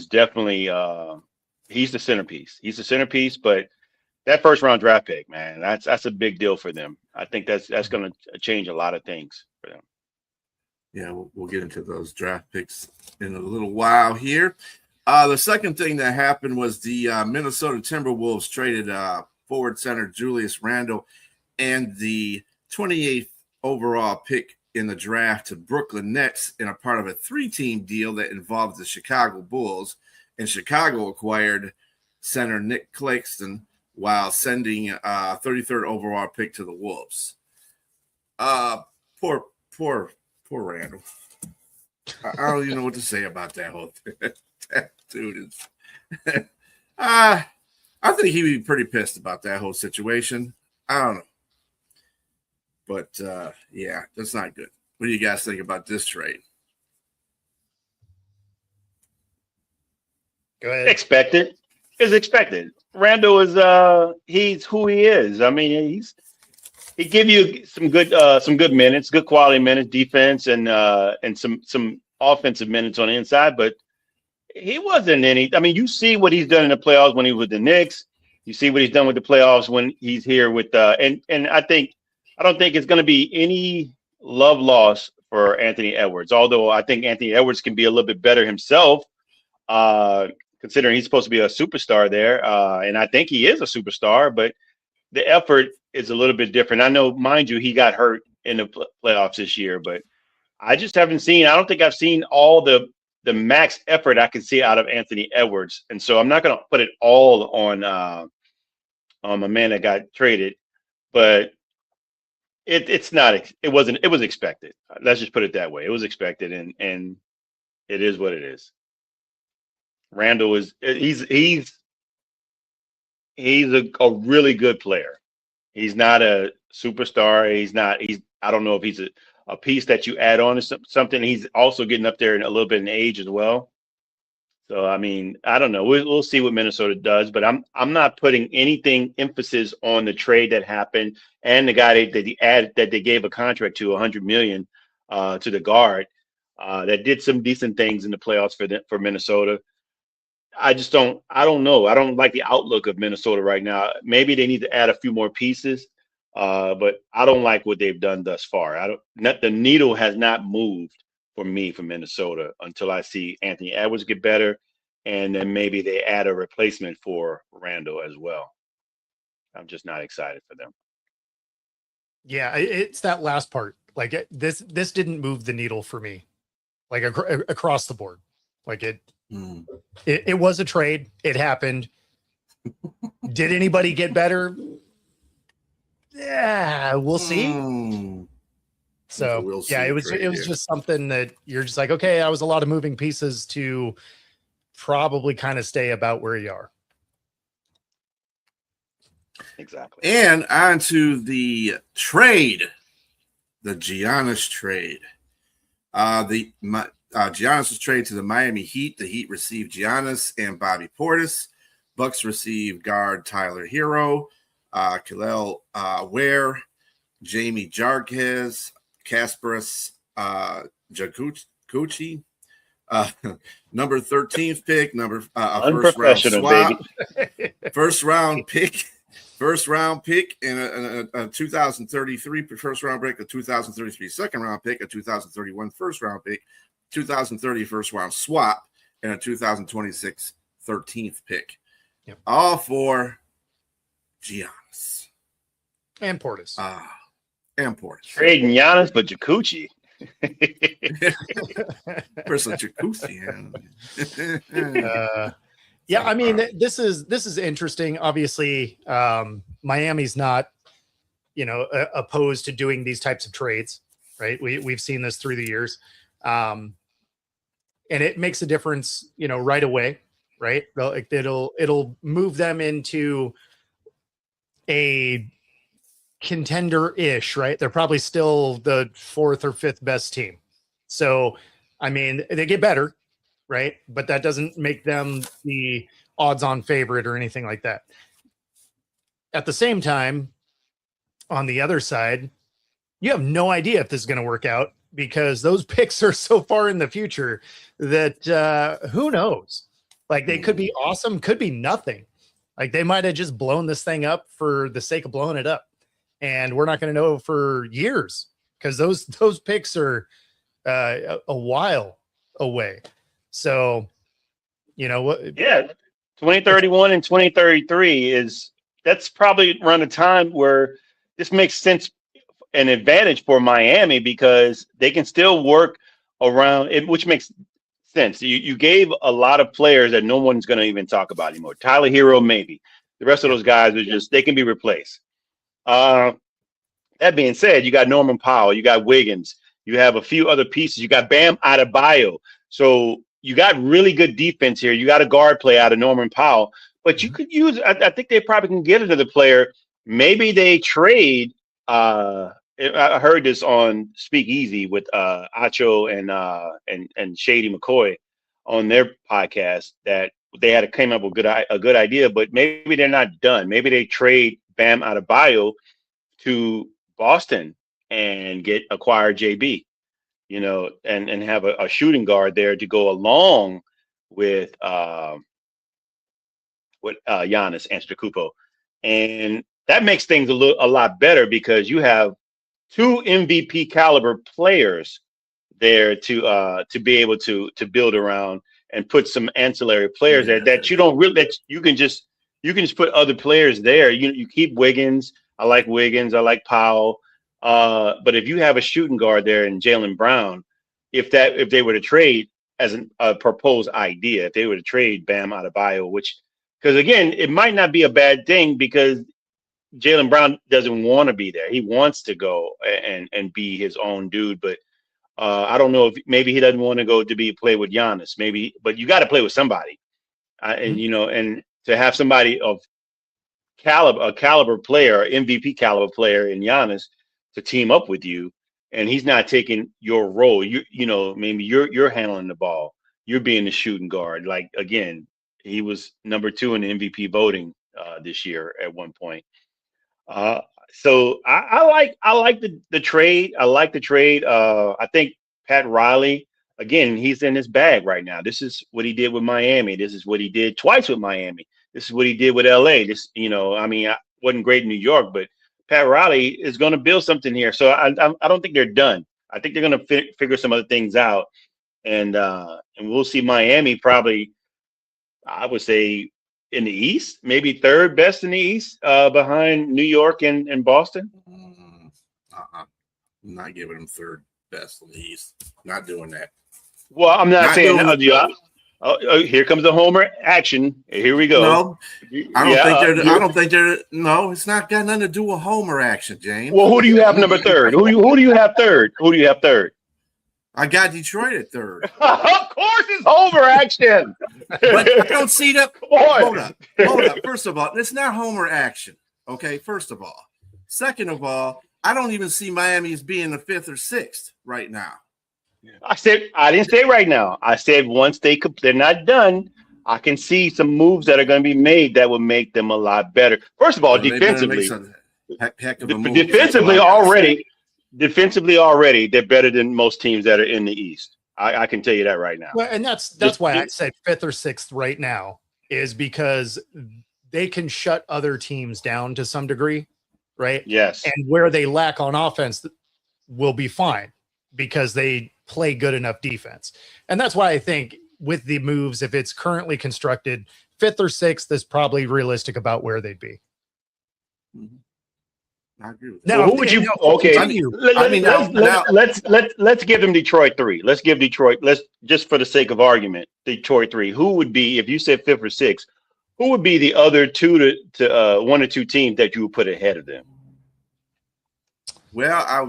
is definitely he's the centerpiece. He's the centerpiece, but that first round draft pick, man, that's a big deal for them. I think that's going to change a lot of things for them. Yeah, we'll get into those draft picks in a little while here. The second thing that happened was the Minnesota Timberwolves traded forward center Julius Randle and the 28th overall pick in the draft to Brooklyn Nets in a part of a 3-team deal that involved the Chicago Bulls. And Chicago acquired center Nick Claxton while sending a 33rd overall pick to the Wolves. Poor Randall. I don't even know what to say about that whole thing. That dude is. I think he'd be pretty pissed about that whole situation. I don't know. But, yeah, that's not good. What do you guys think about this trade? Go ahead. Expected. It's expected. Randall is he's who he is. I mean, he give you some good minutes, good quality minutes, defense, and some offensive minutes on the inside. But he wasn't any. I mean, you see what he's done in the playoffs when he was with the Knicks. You see what he's done with the playoffs when he's here with and I don't think it's going to be any love loss for Anthony Edwards. Although I think Anthony Edwards can be a little bit better himself, considering he's supposed to be a superstar there. And I think he is a superstar, but the effort is a little bit different. I know, mind you, he got hurt in the playoffs this year, but I just haven't seen. I don't think I've seen all the max effort I can see out of Anthony Edwards, and so I'm not going to put it all on a man that got traded, but it's not. It wasn't. It was expected. Let's just put it that way. It was expected, and it is what it is. Randall is he's a really good player. He's not a superstar. He's I don't know if he's a piece that you add on to something. He's also getting up there in a little bit in age as well. So I mean, I don't know. We'll see what Minnesota does, but I'm not putting anything emphasis on the trade that happened and the guy that they gave a contract to $100 million to the guard that did some decent things in the playoffs for Minnesota. I don't know. I don't like the outlook of Minnesota right now. Maybe they need to add a few more pieces, but I don't like what they've done thus far. The needle has not moved for me from Minnesota until I see Anthony Edwards get better, and then maybe they add a replacement for Randall as well. I'm just not excited for them. Yeah, it's that last part. Like this didn't move the needle for me, like across the board. Like it was a trade. It happened. Did anybody get better? Yeah, we'll see. So yeah, it was just something that you're just like, okay, I was a lot of moving pieces to probably kind of stay about where you are. Exactly. And on to the trade, the Giannis trade. Giannis was traded to the Miami Heat. The Heat received Giannis and Bobby Portis. Bucks received guard Tyler Hero, Khalil Ware, Jamie Jarquez, Kasparas Jakuchi, number 13th pick, first round swap, baby. first round pick, and a 2033 first round pick, a 2033 second round pick, a 2031 first round pick, 2030 first round swap, and a 2026 13th pick. Yep. All for Giannis and Portis. And Portis. Trading Giannis for Jakuchi. Versus Jakuchi. Yeah, I mean, this is interesting. Obviously, Miami's not, opposed to doing these types of trades, right? We've seen this through the years, and it makes a difference, right away, right? Like it'll move them into a contender-ish, right? They're probably still the 4th or 5th best team. So, I mean, they get better, right? But that doesn't make them the odds-on favorite or anything like that. At the same time, on the other side, you have no idea if this is going to work out because those picks are so far in the future that who knows? Like they could be awesome, could be nothing. Like they might have just blown this thing up for the sake of blowing it up. And we're not going to know for years because those picks are a while away. So, you know what? Yeah, 2031 and 2033 that's probably around the time where this makes sense, an advantage for Miami because they can still work around it, which makes sense. You gave a lot of players that no one's going to even talk about anymore. Tyler Hero, maybe. The rest of those guys are just, they can be replaced. That being said, you got Norman Powell, you got Wiggins, you have a few other pieces. You got Bam Adebayo. So you got really good defense here. You got a guard play out of Norman Powell, but you could use, I think they probably can get another player. Maybe they trade. I heard this on Speakeasy with Acho and Shady McCoy on their podcast that they had came up with a good idea, but maybe they're not done. Maybe they trade Bam Adebayo to Boston and acquire JB, you know, and have a shooting guard there to go along with Giannis Antetokounmpo, and that makes things a lot better because you have two MVP caliber players there to be able to build around and put some ancillary players there that you don't really, that you can just put other players there. You keep Wiggins. I like Wiggins. I like Powell. But if you have a shooting guard there and Jaylen Brown, if they were to trade as a proposed idea, if they were to trade Bam Adebayo, because again, it might not be a bad thing because Jaylen Brown doesn't want to be there. He wants to go and be his own dude, but I don't know if maybe he doesn't want to go to play with Giannis. Maybe, but you got to play with somebody, and you know, and to have somebody of a caliber player, MVP caliber player in Giannis to team up with you, and he's not taking your role. You know, maybe you're handling the ball. You're being the shooting guard. Like again, he was number 2 in the MVP voting this year at one point. So I like the trade. I like the trade. I think Pat Riley, again, he's in his bag right now. This is what he did with Miami. This is what he did twice with Miami. This is what he did with LA. This, you know, I mean, I wasn't great in New York, but Pat Riley is going to build something here. So I don't think they're done. I think they're going to figure some other things out, and we'll see Miami probably, I would say, in the East, maybe third best in the East, behind New York and Boston. I'm not giving them third best in the East. Not doing that. Well, I'm not saying. Here comes the homer action. Here we go. No, I don't think they're. No, it's not got nothing to do with homer action, James. Well, who do you have number third? Who do you have third? Who do you have third? I got Detroit at third. Of course, it's homer action. But I don't see that. Hold up. First of all, it's not homer action. Okay, first of all. Second of all, I don't even see Miami as being the 5th or 6th right now. I didn't say right now. I said once they're not done, I can see some moves that are going to be made that will make them a lot better. First of all, defensively, defensively already, they're better than most teams that are in the East. I can tell you that right now. Well, and that's why I said 5th or 6th right now, is because they can shut other teams down to some degree, right? Yes. And where they lack on offense will be fine because they play good enough defense. And that's why I think with the moves, if it's currently constructed, 5th or 6th is probably realistic about where they'd be. I agree with that. Now, who would you? Okay, let's give them Detroit 3. Let's give Detroit. Let's just for the sake of argument, Detroit 3. Who would be, if you said 5th or 6th? Who would be the other 2 to 1 or 2 teams that you would put ahead of them? Well, I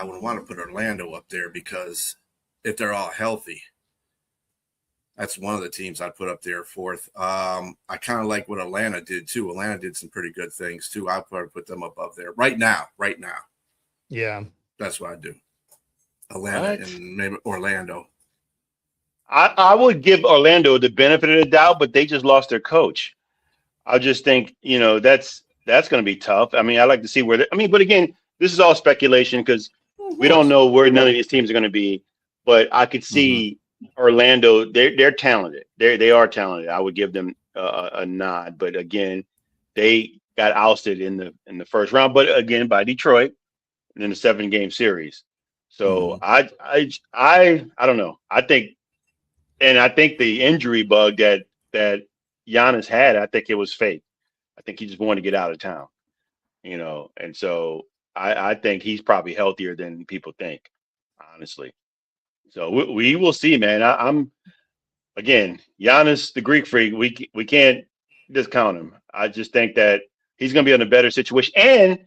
would want to put Orlando up there because if they're all healthy, that's one of the teams I'd put up there 4th. I kind of like what Atlanta did too. Atlanta did some pretty good things too. I'd probably put them above there right now. Yeah. That's what I do. Atlanta and maybe Orlando. I would give Orlando the benefit of the doubt, but they just lost their coach. I just think, you know, that's going to be tough. I mean, I like to see but again, this is all speculation because we don't know where none of these teams are going to be. But I could see Orlando, they're talented. They are talented. I would give them a nod, but again, they got ousted in the first round, but again by Detroit in the 7-game series. So Mhm. I don't know. I think the injury bug that Giannis had, I think it was fake. I think he just wanted to get out of town, and so I think he's probably healthier than people think, honestly. So we will see, man. I'm again, Giannis, the Greek freak. We can't discount him. I just think that he's going to be in a better situation, and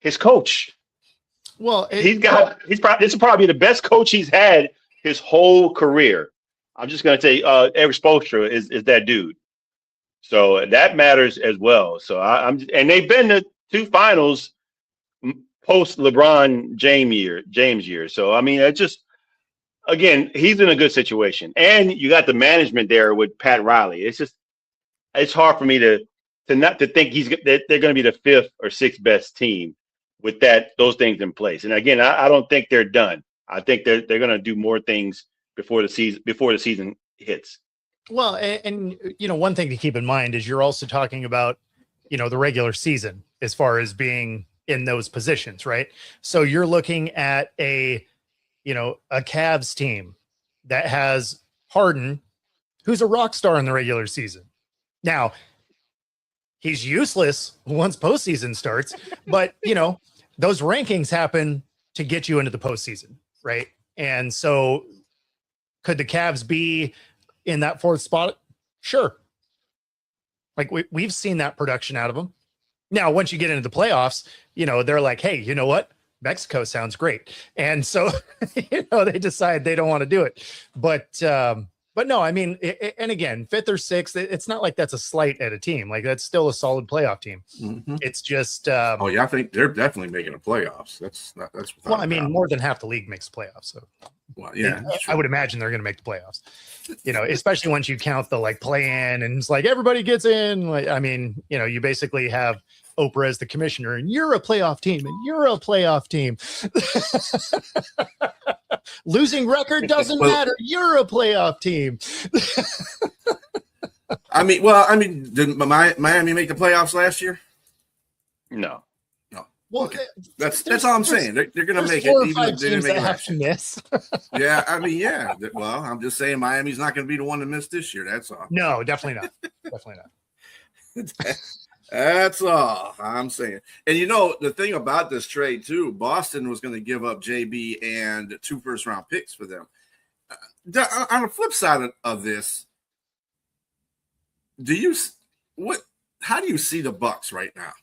his coach. Well, He's probably this is probably the best coach he's had his whole career. I'm just going to say, Eric Spoelstra is that dude. So that matters as well. So and they've been to 2 finals post LeBron James year. So I mean, it's just again, he's in a good situation, and you got the management there with Pat Riley. It's hard for me to not to think that they're going to be the 5th or 6th best team with those things in place. And again, I don't think they're done. I think they're going to do more things before the season hits. well, and one thing to keep in mind is you're also talking about, the regular season as far as being in those positions, right? So you're looking at a Cavs team that has Harden, who's a rock star in the regular season. Now, he's useless once postseason starts, but those rankings happen to get you into the postseason, right? And so could the Cavs be in that 4th spot? Sure. Like we've seen that production out of them. Now, once you get into the playoffs, they're like, hey, you know what? Mexico sounds great. And so, they decide they don't want to do it. But no, I mean, and again, 5th or 6th, it's not like that's a slight at a team. Like that's still a solid playoff team. Mm-hmm. It's just, Oh yeah, I think they're definitely making the playoffs. That's well, I mean, more than half the league makes playoffs. So well, yeah, I would imagine they're going to make the playoffs, especially once you count the play-in and it's like everybody gets in. Like, I mean, you basically have Oprah as the commissioner and you're a playoff team and you're a playoff team. Losing record doesn't matter. You're a playoff team. I mean, did Miami make the playoffs last year? No. Well, okay. That's all I'm saying. They're going to make it. 4 or 5 teams that have to miss. Yeah, I mean, yeah. Well, I'm just saying Miami's not going to be the one to miss this year. That's all. No, definitely not. Definitely not. That's all I'm saying. And the thing about this trade too, Boston was going to give up JB and 2 first-round picks for them. On the flip side of this, how do you see the Bucks right now?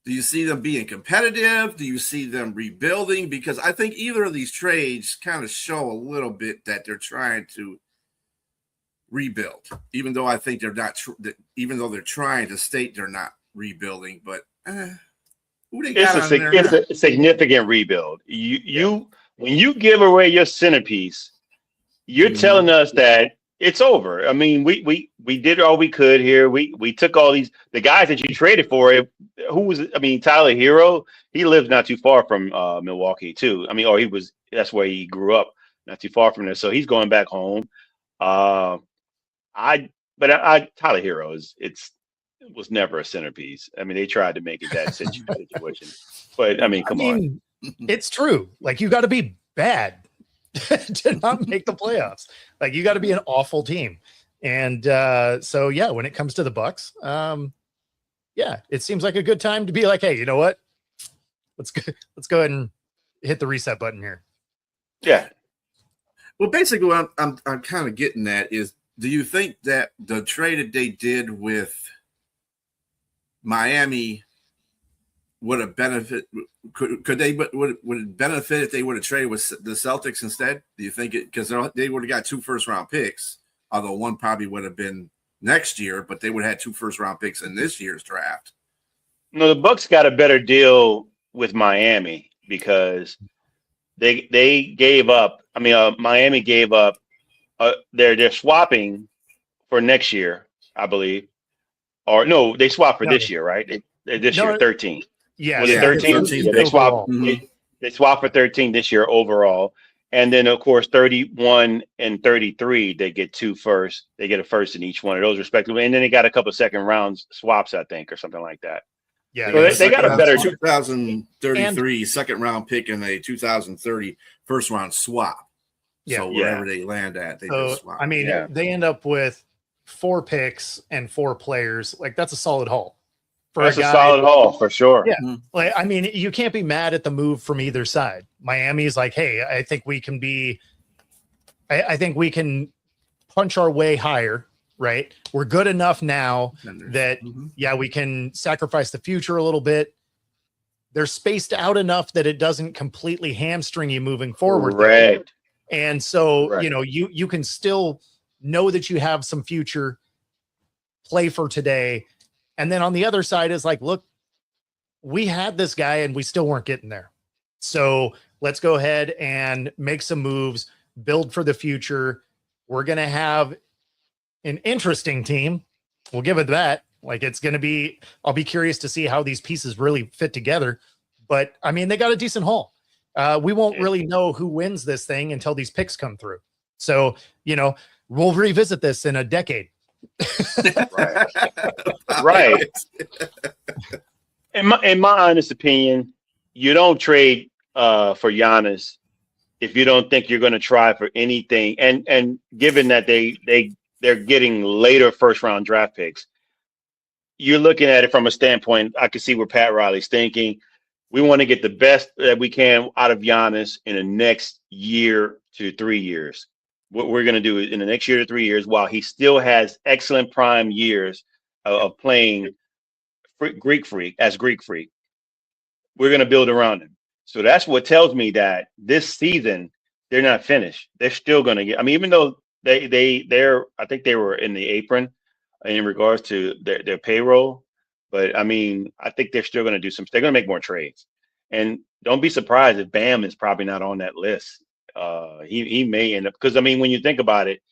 Do you see them being competitive? Do you see them rebuilding? Because I think either of these trades kind of show a little bit that they're trying to rebuild, even though I think they're not. Even though they're trying to state they're not rebuilding, but who they got on there? It's a significant rebuild. When you give away your centerpiece, you're telling us that it's over. I mean, we did all we could here. We took all the guys that you traded for. Tyler Hero, he lives not too far from Milwaukee too. I mean, that's where he grew up, not too far from there. So he's going back home. Tyler Hero was never a centerpiece. I mean, they tried to make it that situation, but I mean, come on. It's true. Like you got to be bad to not make the playoffs. Like you got to be an awful team. And so yeah, when it comes to the Bucks, it seems like a good time to be like, hey, you know what? Let's go ahead and hit the reset button here. Yeah. Well, basically, what I'm kind of getting at is, do you think that the trade that they did with Miami would have benefit? Would it benefit if they would have traded with the Celtics instead? Do you think it, because they would have got 2 first-round picks, although one probably would have been next year, but they would have had 2 first-round picks in this year's draft? No, the Bucks got a better deal with Miami because they gave up. I mean, Miami gave up. They're swapping for next year, I believe, or no, they swapped for this year, right? This year, 13. Yeah, was it 13? Yeah, They swapped. They swap for 13 this year overall. And then, of course, 31 and 33, they get two first. They get a first in each one of those, respectively. And then they got a couple second rounds swaps, I think, or something like that. Yeah, So they got a better 2033 second round pick and a 2030 first round swap. Yeah. So wherever they land at, they just swap. I mean, they end up with 4 picks and 4 players. Like, that's a solid haul. That's a solid haul for sure. Yeah. Like, I mean, you can't be mad at the move from either side. Miami's like, hey, I think we can punch our way higher, right? We're good enough now that, we can sacrifice the future a little bit. They're spaced out enough that it doesn't completely hamstring you moving forward. Correct. And so, you can still know that you have some future, play for today. And then on the other side is like, look, we had this guy and we still weren't getting there. So let's go ahead and make some moves, build for the future. We're going to have an interesting team. We'll give it that. Like, it's going to be, I'll be curious to see how these pieces really fit together. But I mean, they got a decent haul. We won't really know who wins this thing until these picks come through. So, we'll revisit this in a decade. Right. In my honest opinion, you don't trade for Giannis if you don't think you're going to try for anything. And given that they're getting later first round draft picks, you're looking at it from a standpoint. I can see where Pat Riley's thinking. We want to get the best that we can out of Giannis in the next year to 3 years. What we're going to do in the next year to 3 years, while he still has excellent prime years of playing Greek Freak, we're going to build around him. So that's what tells me that this season they're not finished. They're still going to get. I mean, even though they're, I think they were in the apron in regards to their payroll, but I mean, I think they're still going to do some. They're going to make more trades, and don't be surprised if Bam is probably not on that list. He may end up, because I mean, when you think about it,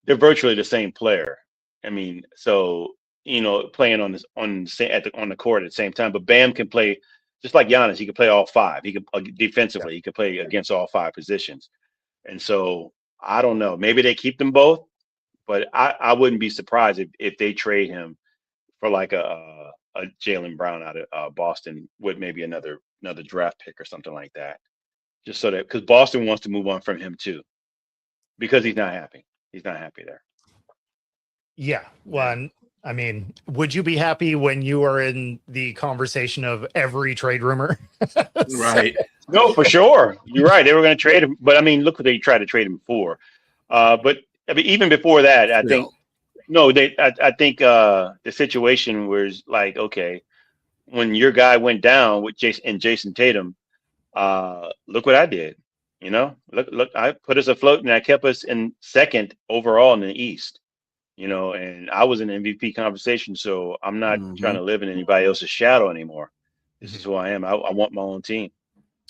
they're virtually the same player. I mean, so playing on the court at the same time. But Bam can play just like Giannis. He can play all 5. He can defensively. He can play against all 5 positions. And so I don't know. Maybe they keep them both, but I wouldn't be surprised if they trade him for like a Jaylen Brown out of Boston with maybe another draft pick or something like that. Just so that, because Boston wants to move on from him too, because he's not happy. He's not happy there. Yeah. Well, I mean, would you be happy when you are in the conversation of every trade rumor? Right. No, for sure. You're right. They were going to trade him, but I mean, look what they tried to trade him for. But I mean, even before that, I think the situation was like, okay, when your guy went down with Jason Tatum, look what I did. Look, I put us afloat and I kept us in second overall in the East. And I was in the MVP conversation, so I'm not trying to live in anybody else's shadow anymore. This is who I am. I want my own team.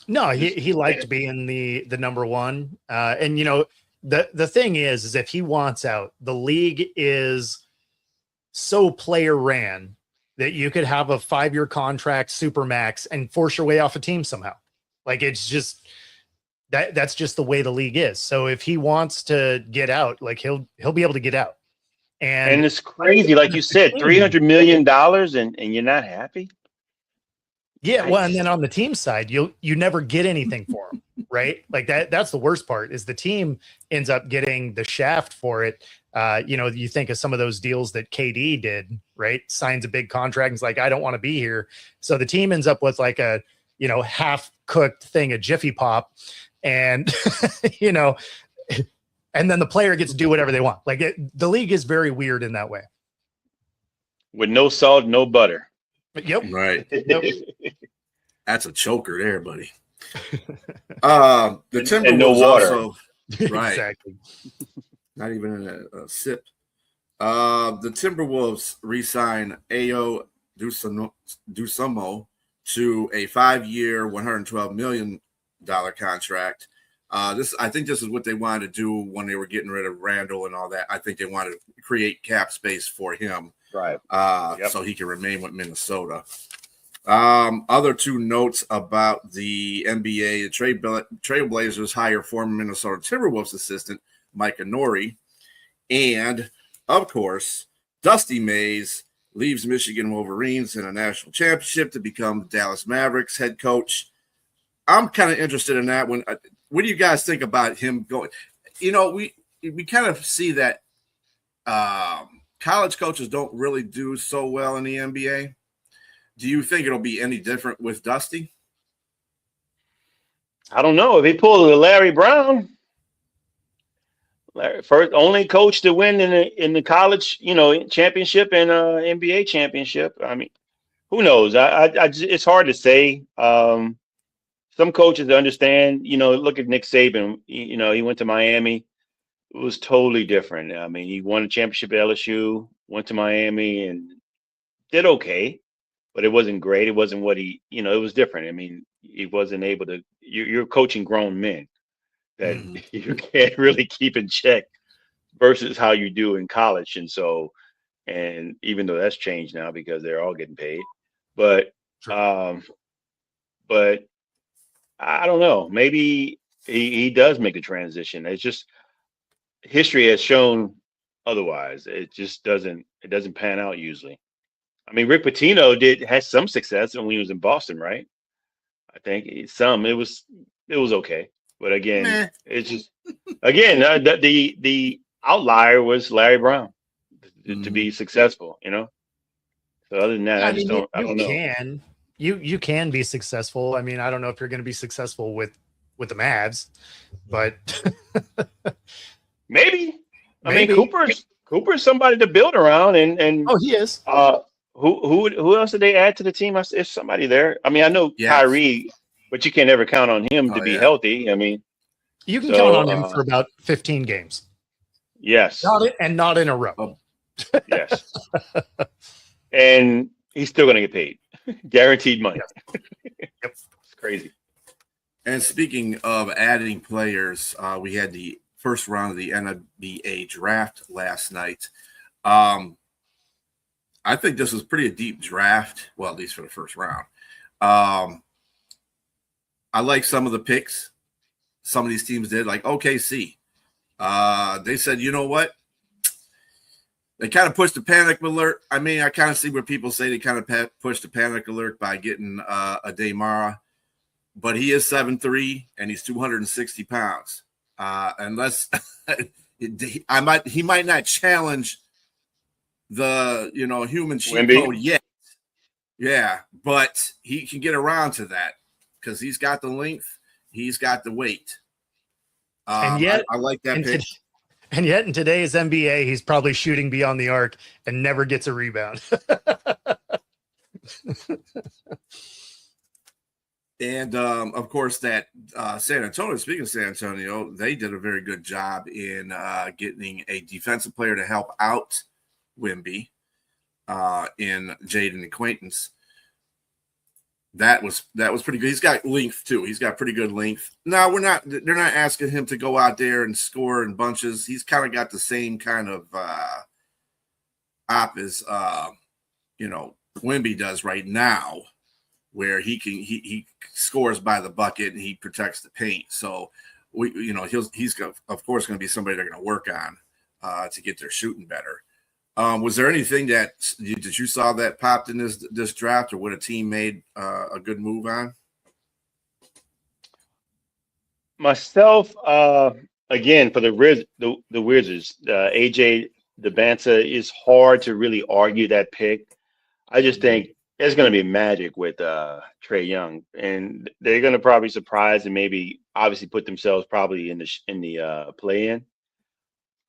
No, he liked being the number one. And the thing is if he wants out, the league is so player ran that you could have a 5-year contract, super max, and force your way off a team somehow. Like, it's just that's just the way the league is. So if he wants to get out, like he'll be able to get out. And it's crazy, like you said, $300 million, and you're not happy. Yeah, well, and then on the team side, you never get anything for him, right? Like that's the worst part, is the team ends up getting the shaft for it. You think of some of those deals that KD did, right? Signs a big contract and is like, I don't want to be here. So the team ends up with like a, half-cooked thing of Jiffy Pop, and and then the player gets to do whatever they want. Like the league is very weird in that way. With no salt, no butter. Yep. Right. Yep. That's a choker there, buddy. The Timberwolves and no water. Also, right. Exactly. Not even in a sip. The Timberwolves re-sign Ayo Dosunmu to a 5-year, $112 million contract. I think this is what they wanted to do when they were getting rid of Randall and all that. I think they wanted to create cap space for him, right? So he can remain with Minnesota. Other two notes about the NBA: the Trailblazers hire former Minnesota Timberwolves assistant Micah Nori, and of course, Dusty Mays leaves Michigan Wolverines in a national championship to become Dallas Mavericks head coach. I'm kind of interested in that one. What do you guys think about him going? You know, we kind of see that college coaches don't really do so well in the NBA. Do you think it'll be any different with Dusty? I don't know if he pulled a Larry Brown. First, only coach to win in the college, championship and NBA championship. I mean, who knows? It's hard to say. Some coaches understand. Look at Nick Saban. He went to Miami. It was totally different. I mean, he won a championship at LSU, went to Miami, and did okay, but it wasn't great. It wasn't what it was different. I mean, he wasn't able to. You're coaching grown men that you can't really keep in check versus how you do in college. And even though that's changed now because they're all getting paid, but Sure. but I don't know. Maybe he does make a transition. It's just history has shown otherwise. It doesn't pan out usually. I mean, Rick Pitino had some success when he was in Boston, right? I think it was okay, but again, it's just the outlier was Larry Brown to be successful. So other than that, I I just mean, I don't know. you can be successful. I mean, I don't know if you're going to be successful with the Mavs, but Maybe. I mean, maybe. Cooper's somebody to build around, and Oh, he is. who else did they add to the team? There's somebody there. I mean, I know Yes. Kyrie, but you can't ever count on him to be healthy. I mean, You can so, count on him for about 15 games. yes, Not in a row. Oh. Yes, and he's still going to get paid, guaranteed money. Yep. It's crazy. And speaking of adding players, we had the first round of the NBA draft last night. I think this was pretty a deep draft. Well, at least for the first round. I like some of the picks. Some of these teams did, like OKC. They said, you know what? They kind of pushed the panic alert. I mean, I kind of see where people say they kind of pushed the panic alert by getting a Daymara, but he is 7'3" and he's 260 pounds. Unless he might not challenge the human cheat code yet. Yeah, but he can get around to that because he's got the length, he's got the weight. And yet, I like that pick. And yet, in today's NBA, he's probably shooting beyond the arc and never gets a rebound. And of course, that San Antonio. Speaking of San Antonio, they did a very good job in getting a defensive player to help out Wemby in Jaden Acquaintance. That was pretty good. He's got length too. He's got pretty good length. No, they're not asking him to go out there and score in bunches. He's kind of got the same kind of op as Wemby does right now, where he scores by the bucket and he protects the paint. So he's of course going to be somebody they're going to work on to get their shooting better. Was there anything that you saw that popped in this draft, or what a team made a good move on? Myself, again, for the Wizards, AJ Debanza is hard to really argue that pick. I just think it's going to be magic with Trae Young, and they're going to probably surprise and maybe obviously put themselves probably in the play-in.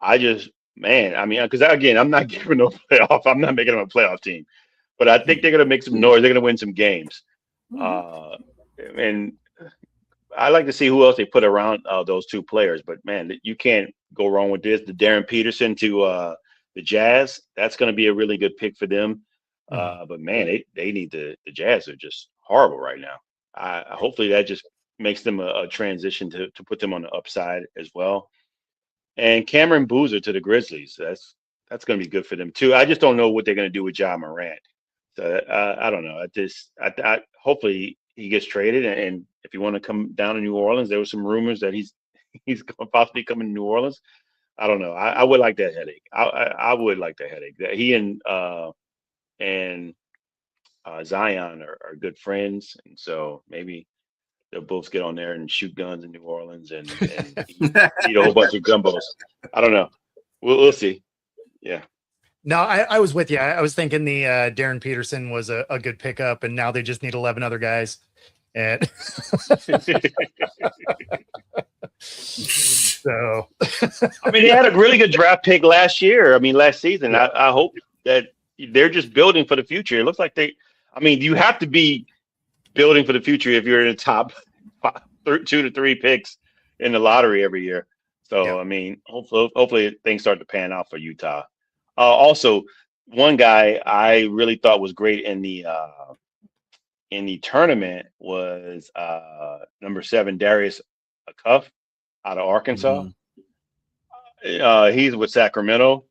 I mean, because again, I'm not giving no playoff. I'm not making them a playoff team, but I think they're going to make some noise. They're going to win some games, and I like to see who else they put around those two players. But man, you can't go wrong with this. The Darren Peterson to the Jazz. That's going to be a really good pick for them. But man, they need the Jazz are just horrible right now. Hopefully that just makes them a transition to put them on the upside as well. And Cameron Boozer to the Grizzlies. That's going to be good for them too. I just don't know what they're going to do with Ja Morant. So I don't know. I hopefully he gets traded, and if you want to come down to New Orleans, there were some rumors that he's gonna possibly coming to New Orleans. I don't know. I would like that headache. I would like that headache. That he and Zion are good friends, and so maybe they'll both get on there and shoot guns in New Orleans and eat a whole bunch of gumbos. I don't know. We'll see. Yeah. No, I was with you. I was thinking the Darren Peterson was a good pickup, and now they just need 11 other guys. And so, I mean, they had a really good draft pick last year. I mean, last season. Yeah. I hope that they're just building for the future. It looks like I mean, you have to be building for the future if you're in the top 2 to 3 picks in the lottery every year. So, Yeah. I mean, hopefully things start to pan out for Utah. Also, one guy I really thought was great in the tournament was number 7 Darius Cuff out of Arkansas. He's with Sacramento.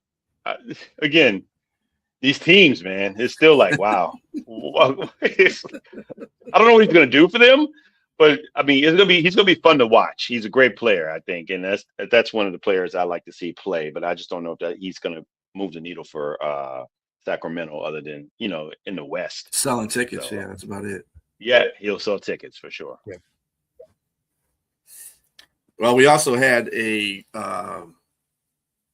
Again, these teams, man, it's still like, wow. I don't know what he's going to do for them, but I mean, he's going to be fun to watch. He's a great player, I think, and that's one of the players I like to see play. But I just don't know if he's going to move the needle for Sacramento, other than in the West Selling tickets. So, yeah, that's about it. Yeah, he'll sell tickets for sure. Yeah. Well, we also had a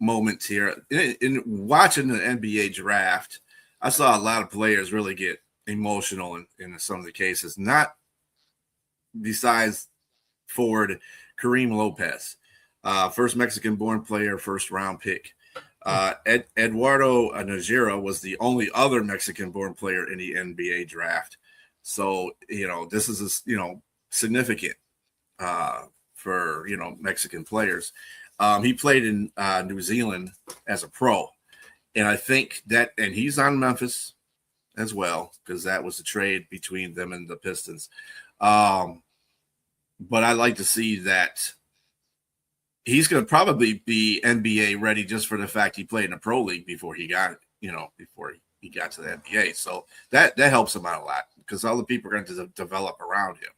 moment here in watching the NBA draft. I saw a lot of players really get emotional in some of the cases, not besides forward Kareem Lopez, first Mexican-born player, first-round pick. Eduardo Najera was the only other Mexican-born player in the NBA draft. So, this is, significant for, Mexican players. He played in New Zealand as a pro. And I think and he's on Memphis as well, because that was the trade between them and the Pistons. But I like to see that he's going to probably be NBA ready just for the fact he played in a pro league before he got, before he got to the NBA. So that helps him out a lot, because all the people are going to develop around him.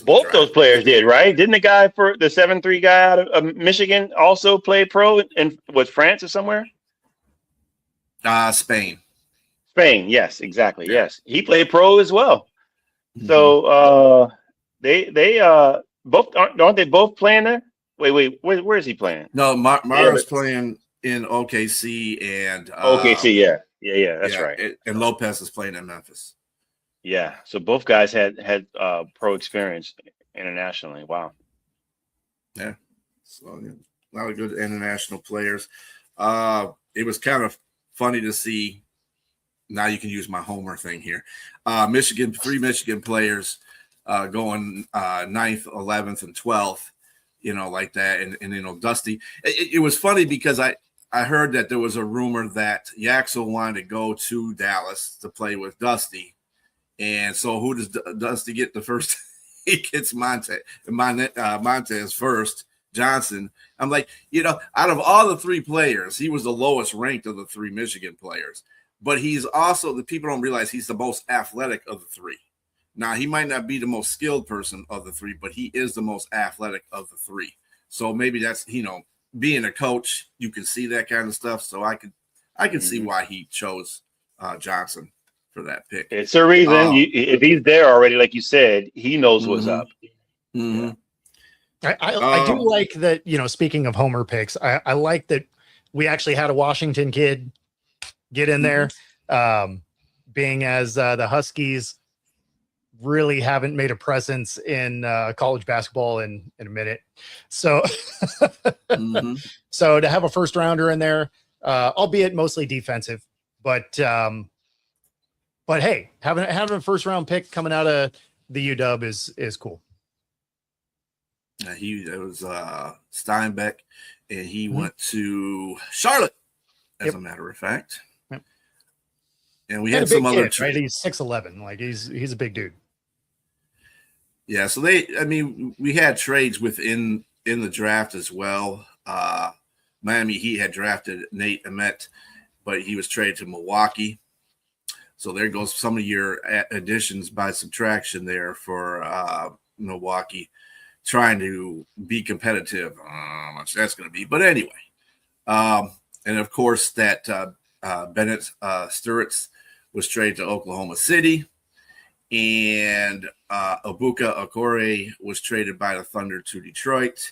Both those players did, right? Didn't the guy for the 7'3" guy out of Michigan also play pro in was France or somewhere? Spain. Spain, yes, exactly. Yeah. Yes. He played pro as well. Mm-hmm. So they both aren't they both playing there? Wait, where is he playing? No, Mara's playing in OKC and OKC, yeah, that's right. And Lopez is playing in Memphis. Yeah, so both guys had pro experience internationally. Wow. Yeah, so a lot of good international players. It was kind of funny to see. Now you can use my homer thing here. Three Michigan players going 9th, 11th, and 12th, like that. And Dusty. It was funny because I heard that there was a rumor that Yaxel wanted to go to Dallas to play with Dusty. And so who does Dusty get the first? He gets Montez first, Johnson. I'm like, out of all the 3 players, he was the lowest ranked of the 3 Michigan players. But he's also, the people don't realize he's the most athletic of the 3. Now, he might not be the most skilled person of the 3, but he is the most athletic of the 3. So maybe that's, being a coach, you can see that kind of stuff. So I can see why he chose Johnson for that pick. It's a reason. If he's there already, like you said, he knows what's up. Mm-hmm. Yeah. I do like that, speaking of homer picks, I like that we actually had a Washington kid get in there, being as the Huskies really haven't made a presence in college basketball in a minute. So, so to have a first rounder in there, albeit mostly defensive, but hey, having a first round pick coming out of the UW is cool. It was Steinbeck, and he went to Charlotte, as a matter of fact. Yep. And we had some other right? He's 6'11", like he's a big dude. Yeah, so we had trades in the draft as well. Miami Heat had drafted Nate Emet, but he was traded to Milwaukee. So there goes some of your additions by subtraction there for Milwaukee, trying to be competitive. I don't know how much that's going to be. But anyway, and of course that Bennett Sturritz was traded to Oklahoma City. And Ibuka Okore was traded by the Thunder to Detroit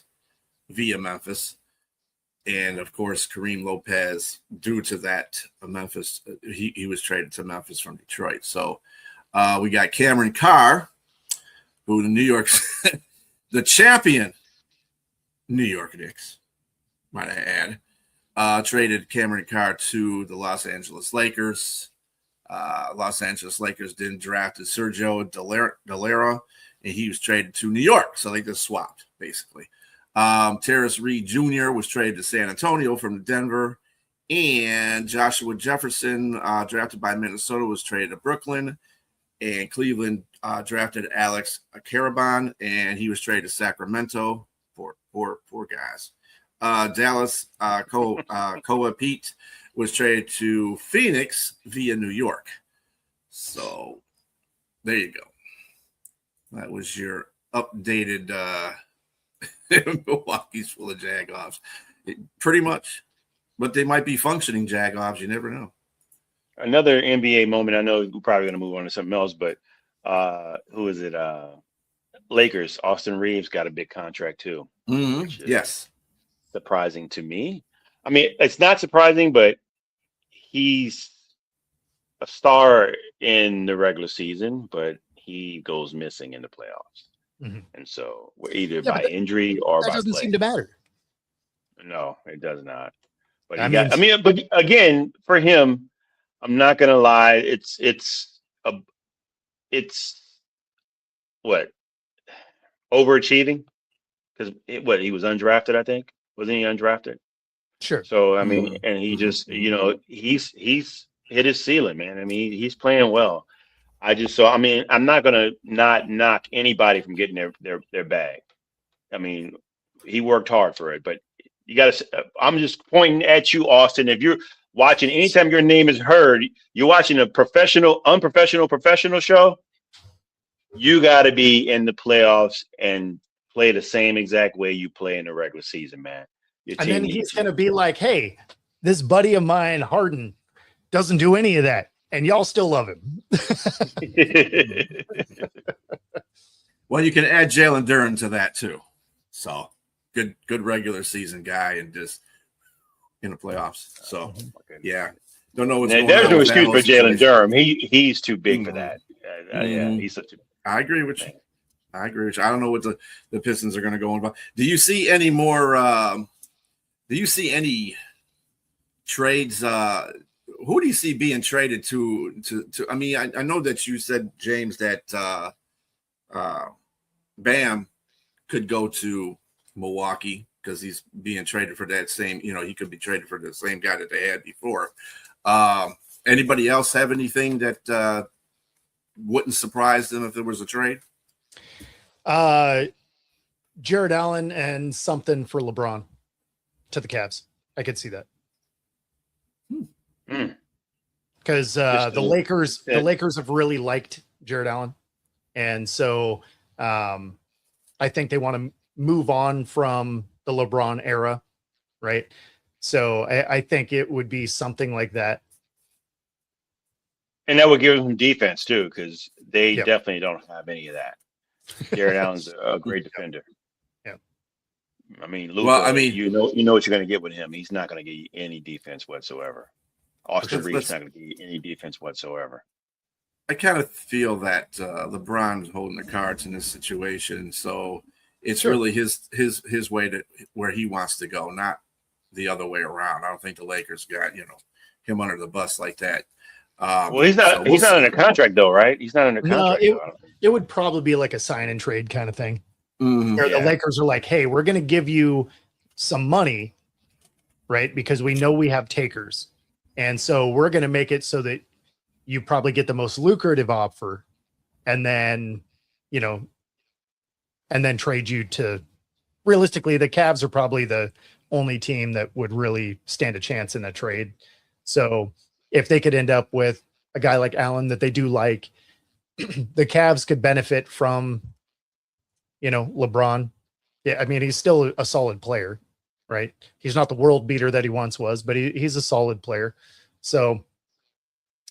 via Memphis. And, of course, Kareem Lopez, due to that, Memphis, he was traded to Memphis from Detroit. So we got Cameron Carr, who the New York, the champion New York Knicks, might I add, traded Cameron Carr to the Los Angeles Lakers. Los Angeles Lakers then drafted Sergio Dalera, and he was traded to New York. So they just swapped, basically. Terrence Reed Jr. was traded to San Antonio from Denver, and Joshua Jefferson, drafted by Minnesota, was traded to Brooklyn, and Cleveland drafted Alex Caraban, and he was traded to Sacramento. Four guys. Dallas Koa Pete was traded to Phoenix via New York. So there you go. That was your updated Milwaukee's full of Jagoffs. Pretty much. But they might be functioning Jagoffs. You never know. Another NBA moment. I know we're probably going to move on to something else, but who is it? Lakers. Austin Reeves got a big contract too. Mm-hmm. Yes. Surprising to me. I mean, it's not surprising, but he's a star in the regular season, but he goes missing in the playoffs. Mm-hmm. And so we're either by injury or by doesn't play. Seem to matter. No, it does not. But but again, for him, I'm not gonna lie, it's what, overachieving? Because he was undrafted, I think. Wasn't he undrafted? Sure. So I mean, and he just, he's hit his ceiling, man. I mean, he's playing well. I'm not gonna not knock anybody from getting their bag. I mean, he worked hard for it, but you gotta. I'm just pointing at you, Austin. If you're watching, anytime your name is heard, you're watching a professional show. You got to be in the playoffs and play the same exact way you play in the regular season, man. And then he's going to be like, hey, this buddy of mine, Harden, doesn't do any of that. And y'all still love him. Well, you can add Jalen Duren to that too. So good regular season guy and just in the playoffs. So yeah. Don't know what's going on. There's no excuse for Jalen Duren. He's too big for that. Yeah, he's such a I agree with you. I don't know what the Pistons are going to go on. Do you see any more? Do you see any trades? Who do you see being traded to? I mean, I know that you said, James, that Bam could go to Milwaukee because he's being traded for that same. He could be traded for the same guy that they had before. Anybody else have anything that wouldn't surprise them if there was a trade? Jared Allen and something for LeBron to the Cavs. I could see that. Because the Lakers have really liked Jared Allen. And so I think they want to move on from the LeBron era, right? So I think it would be something like that. And that would give them defense too, because they definitely don't have any of that. Jared Allen's a great defender. Yeah. I mean, Luka, you know what you're going to get with him. He's not going to get you any defense whatsoever. Austin Reeves not going to get you any defense whatsoever. I kind of feel that LeBron's holding the cards in this situation, so it's really his way to where he wants to go, not the other way around. I don't think the Lakers got him under the bus like that. Well, he's not. He's not in a contract though, right? He's not in a contract. No, it would probably be like a sign and trade kind of thing. Where the Lakers are like, "Hey, we're going to give you some money, right? Because we know we have takers, and so we're going to make it so that you probably get the most lucrative offer, and then trade you to." Realistically, the Cavs are probably the only team that would really stand a chance in that trade. So if they could end up with a guy like Allen that they do like. The Cavs could benefit from, LeBron. Yeah, I mean, he's still a solid player, right? He's not the world beater that he once was, but he's a solid player. So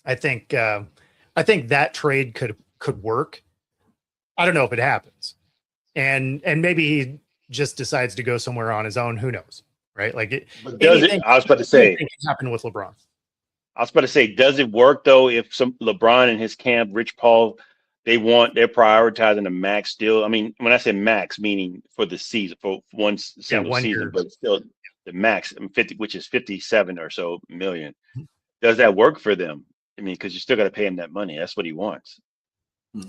I think that trade could work. I don't know if it happens, and maybe he just decides to go somewhere on his own. Who knows, right? Like But does it? I was about to say. Anything can happen with LeBron. I was about to say, does it work though? If some LeBron and his camp, Rich Paul, they're prioritizing the max deal. I mean, when I say max, meaning for the season, for one single season, year. but still the max, 50, which is 57 or so million. Does that work for them? I mean, because you still got to pay him that money. That's what he wants.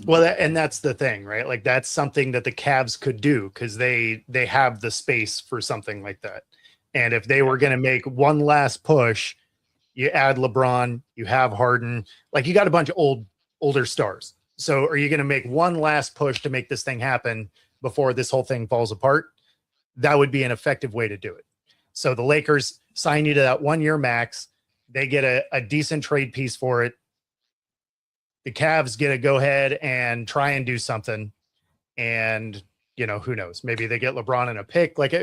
Well, and that's the thing, right? Like that's something that the Cavs could do because they have the space for something like that. And if they were going to make one last push, you add LeBron, you have Harden, like you got a bunch of older stars. So are you going to make one last push to make this thing happen before this whole thing falls apart? That would be an effective way to do it. So the Lakers sign you to that 1 year max. They get a decent trade piece for it. The Cavs get to go ahead and try and do something. And, who knows? Maybe they get LeBron in a pick. Like,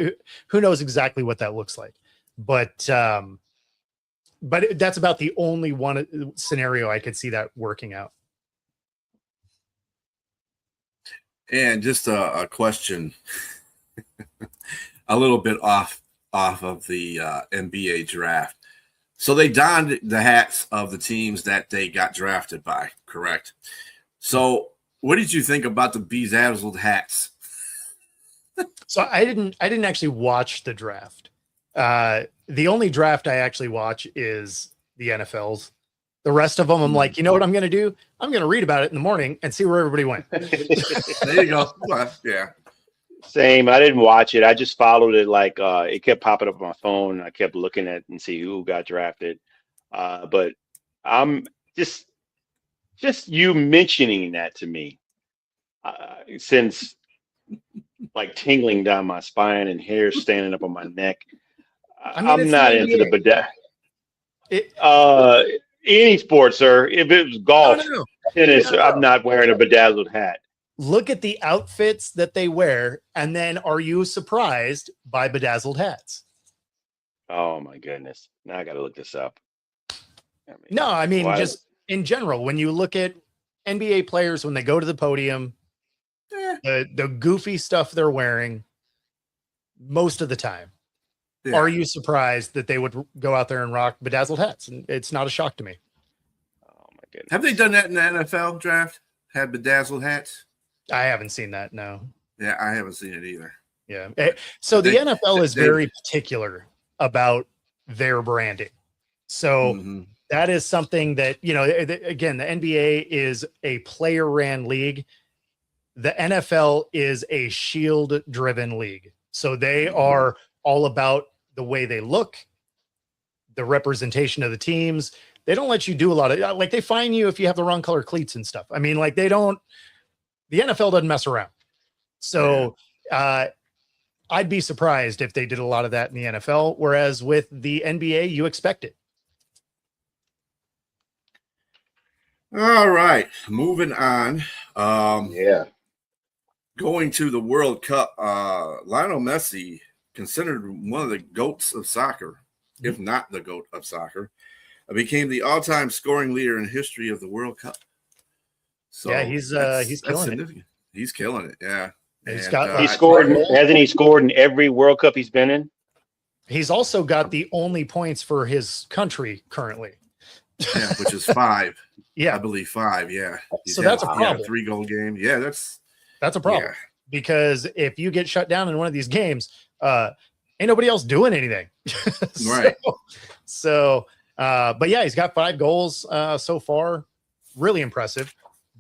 who knows exactly what that looks like. But that's about the only one scenario I could see that working out. And just a question, a little bit off of the NBA draft. So they donned the hats of the teams that they got drafted by, correct? So what did you think about the bedazzled hats? So I didn't actually watch the draft. The only draft I actually watch is the NFL's. The rest of them, I'm like, you know what I'm going to do? I'm going to read about it in the morning and see where everybody went. There you go. Well, yeah. Same. I didn't watch it. I just followed it. Like it kept popping up on my phone. I kept looking at and see who got drafted. But I'm just you mentioning that to me, since like tingling down my spine and hair standing up on my neck. I'm not into the bedazzled. Any sport, sir. If it was golf, tennis, I'm not wearing a bedazzled hat. Look at the outfits that they wear, and then are you surprised by bedazzled hats? Oh my goodness! Now I got to look this up. I mean, just in general, when you look at NBA players when they go to the podium, the goofy stuff they're wearing, most of the time. Yeah. Are you surprised that they would go out there and rock bedazzled hats? And it's not a shock to me. Oh my goodness! Have they done that in the NFL draft? Had bedazzled hats? I haven't seen that. No. Yeah, I haven't seen it either. Yeah. So the NFL is very particular about their branding. So that is something that, again, the NBA is a player-ran league. The NFL is a shield-driven league. So they are all about the way they look, the representation of the teams. They don't let you do a lot of, like, they fine you if you have the wrong color cleats and stuff. I mean, like, the NFL doesn't mess around. So I'd be surprised if they did a lot of that in the NFL, whereas with the NBA, you expect it. All right, moving on. Going to the World Cup, Lionel Messi, considered one of the GOATs of soccer, if not the GOAT of soccer, became the all-time scoring leader in history of the World Cup. So yeah, he's killing it. He's killing it. Yeah. Hasn't he scored in every World Cup he's been in? He's also got the only points for his country currently. Yeah, which is 5. Yeah, I believe 5. Yeah. So that's a problem. 3-goal game. Yeah, that's a problem because if you get shut down in one of these games, ain't nobody else doing anything. Right. So, but yeah, he's got 5 goals so far. Really impressive.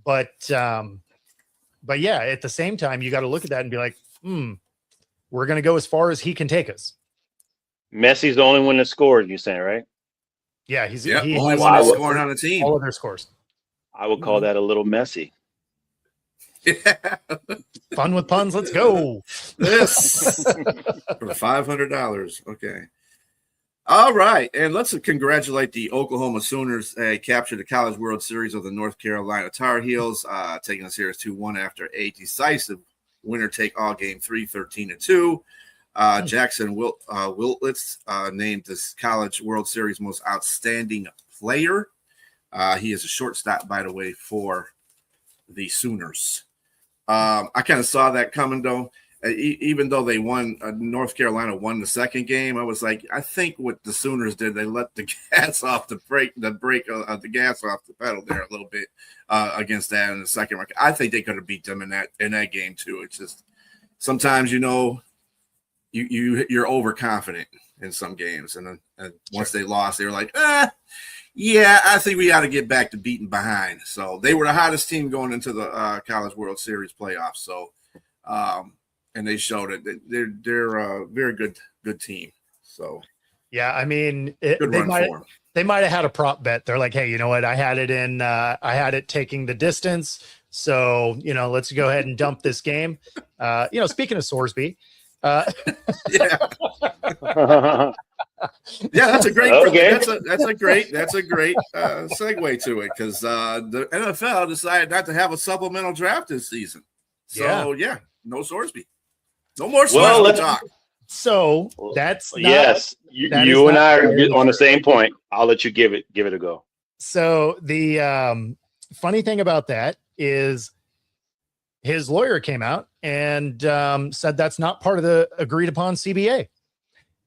But yeah, at the same time, you got to look at that and be like, we're going to go as far as he can take us. Messi's the only one that scored, you're saying, right? Yeah, he's only one that scored on the team. All of their scores. I would call that a little messy. Yeah. Fun with puns. Let's go. Yes. For $500. Okay. All right, and let's congratulate the Oklahoma Sooners. Captured the College World Series of the North Carolina Tar Heels, taking the series 2-1 after a decisive winner-take-all game 3, 13-2. Jackson Wiltlitz named this College World Series most outstanding player. He is a shortstop, by the way, for the Sooners. I kind of saw that coming, though. Even though they won, North Carolina won the second game, I was like, I think what the Sooners did, they let the gas off the gas off the pedal there a little bit against that in the second round. I think they could have beat them in that game too. It's just sometimes you're overconfident in some games, and once they lost, they were like, yeah, I think we got to get back to beating behind. So they were the hottest team going into the College World Series playoffs. So. And they showed it. They're a very good team. So, yeah, I mean, they might have had a prop bet. They're like, hey, you know what? I had it taking the distance. So, let's go ahead and dump this game. Speaking of Sorsby. Yeah. Yeah, that's a great. Okay. That's a great segue to it, because the NFL decided not to have a supplemental draft this season. So yeah no Sorsby. No more Sorsby talk. So that's yes. You and I are on the same point. I'll let you give it a go. So the funny thing about that is his lawyer came out and said that's not part of the agreed upon CBA.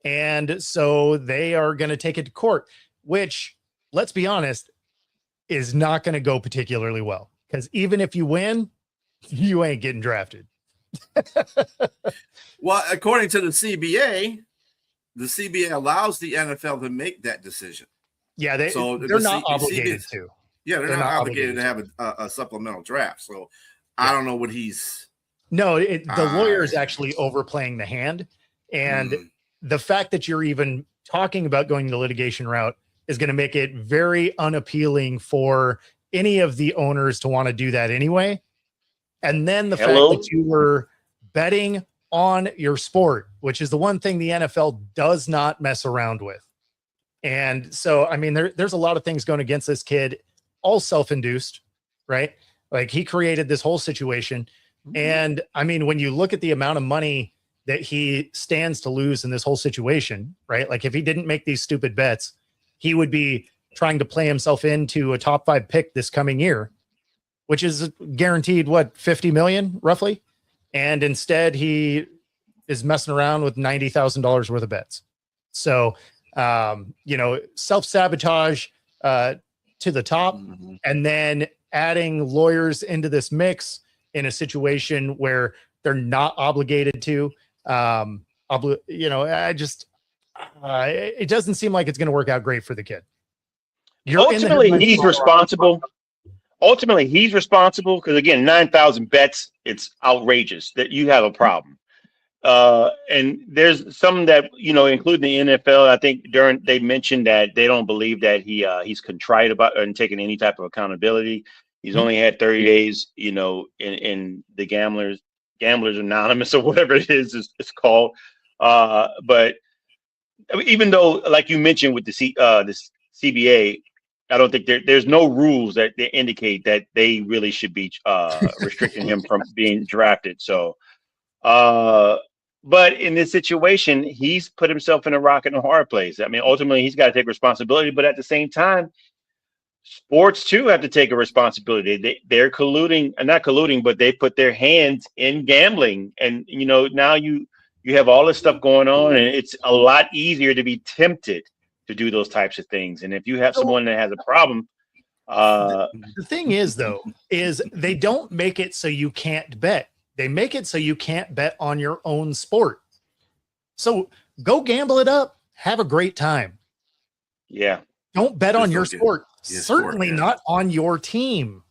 And so they are going to take it to court, which, let's be honest, is not going to go particularly well, because even if you win, you ain't getting drafted. Well, according to the CBA allows the NFL to make that decision. Yeah, they're not obligated to. Yeah, they're not obligated to have a supplemental draft. So I don't know what he's. No, the lawyer is actually overplaying the hand, and the fact that you're even talking about going the litigation route is going to make it very unappealing for any of the owners to want to do that anyway. And then the fact that you were betting on your sport, which is the one thing the NFL does not mess around with. And so, I mean, there's a lot of things going against this kid, all self-induced, right? Like, he created this whole situation. And I mean, when you look at the amount of money that he stands to lose in this whole situation, right? Like, if he didn't make these stupid bets, he would be trying to play himself into a top 5 pick this coming year, which is guaranteed, what, 50 million roughly. And instead he is messing around with $90,000 worth of bets. So, self-sabotage to the top, and then adding lawyers into this mix in a situation where they're not obligated to, it doesn't seem like it's going to work out great for the kid. Ultimately, he's responsible. Because, again, 9,000 bets, it's outrageous that you have a problem. And there's some that, including the NFL, I think they mentioned that they don't believe that he's contrite about and taking any type of accountability. He's only had 30 days, in the Gamblers Anonymous or whatever it is it's called. But even though, like you mentioned with the CBA, I don't think there's no rules that they indicate that they really should be restricting him from being drafted. So, but in this situation, he's put himself in a rock and a hard place. I mean, ultimately, he's got to take responsibility, but at the same time, sports too have to take a responsibility. They're colluding, not colluding, but they put their hands in gambling, and now you have all this stuff going on, and it's a lot easier to be tempted to do those types of things. And if you have someone that has a problem, the thing is, though, is they don't make it so you can't bet. They make it so you can't bet on your own sport. So go gamble it up. Have a great time. Yeah. Don't bet on your sport. Certainly not on your team.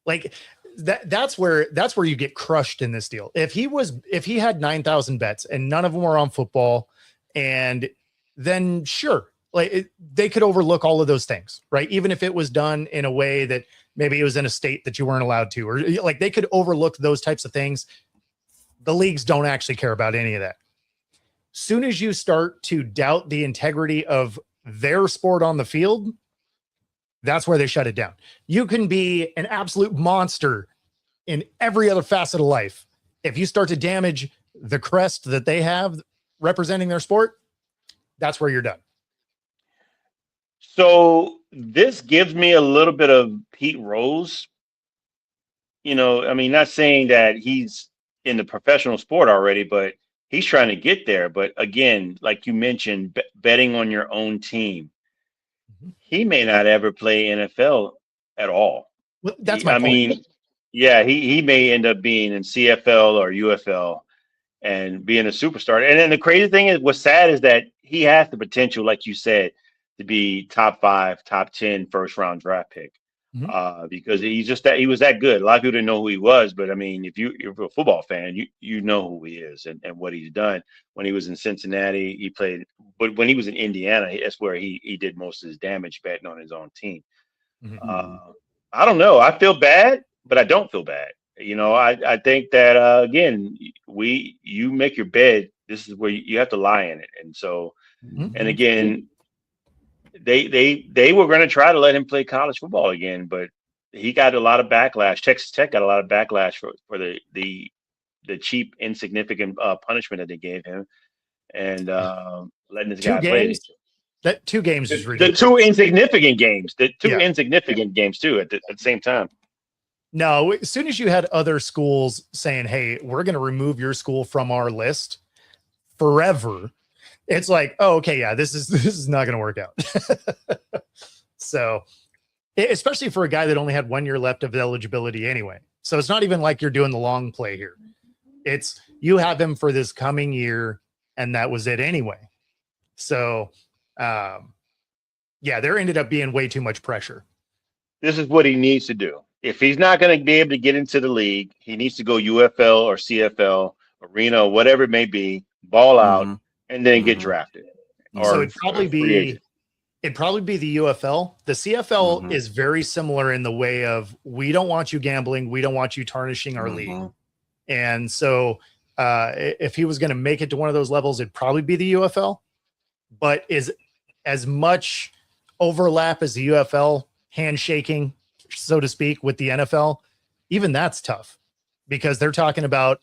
Like that's where you get crushed in this deal. If he had 9,000 bets and none of them were on football, and then sure, they could overlook all of those things, right? Even if it was done in a way that maybe it was in a state that you weren't allowed to, or they could overlook those types of things. The leagues don't actually care about any of that. soon as you start to doubt the integrity of their sport on the field, that's where they shut it down. You can be an absolute monster in every other facet of life. If you start to damage the crest that they have representing their sport, that's where you're done. So this gives me a little bit of Pete Rose. I mean, not saying that he's in the professional sport already, but he's trying to get there. But again, like you mentioned, betting on your own team. He may not ever play NFL at all. Well, that's my point. Mean, yeah, he may end up being in CFL or UFL and being a superstar. And then the crazy thing is, what's sad is that he has the potential, like you said, to be top 5, top 10 first round draft pick. Because he was that good. A lot of people didn't know who he was, but I mean, if you're a football fan, you know who he is and what he's done. When he was in Cincinnati, he played, but when he was in Indiana, that's where he did most of his damage betting on his own team. I don't know. I feel bad, but I don't feel bad. I think that again, you make your bed. This is where you have to lie in it, and so, and again. They were going to try to let him play college football again, but he got a lot of backlash. Texas Tech got a lot of backlash for the cheap, insignificant punishment that they gave him, and letting this guy play. That 2 games is ridiculous. The 2 insignificant games. The 2 insignificant games too at the same time. No, as soon as you had other schools saying, "Hey, we're going to remove your school from our list forever," it's like, oh, okay, yeah, this is not going to work out. So, especially for a guy that only had 1 year left of eligibility anyway. So it's not even like you're doing the long play here. It's you have him for this coming year, and that was it anyway. So, yeah, there ended up being way too much pressure. This is what he needs to do. If he's not going to be able to get into the league, he needs to go UFL or CFL, arena, whatever it may be, ball out. And then get drafted. So it'd probably be the UFL. The CFL is very similar in the way of we don't want you gambling, we don't want you tarnishing our league. And so if he was going to make it to one of those levels, it'd probably be the UFL. But is as much overlap as the UFL, handshaking, so to speak, with the NFL, even that's tough because they're talking about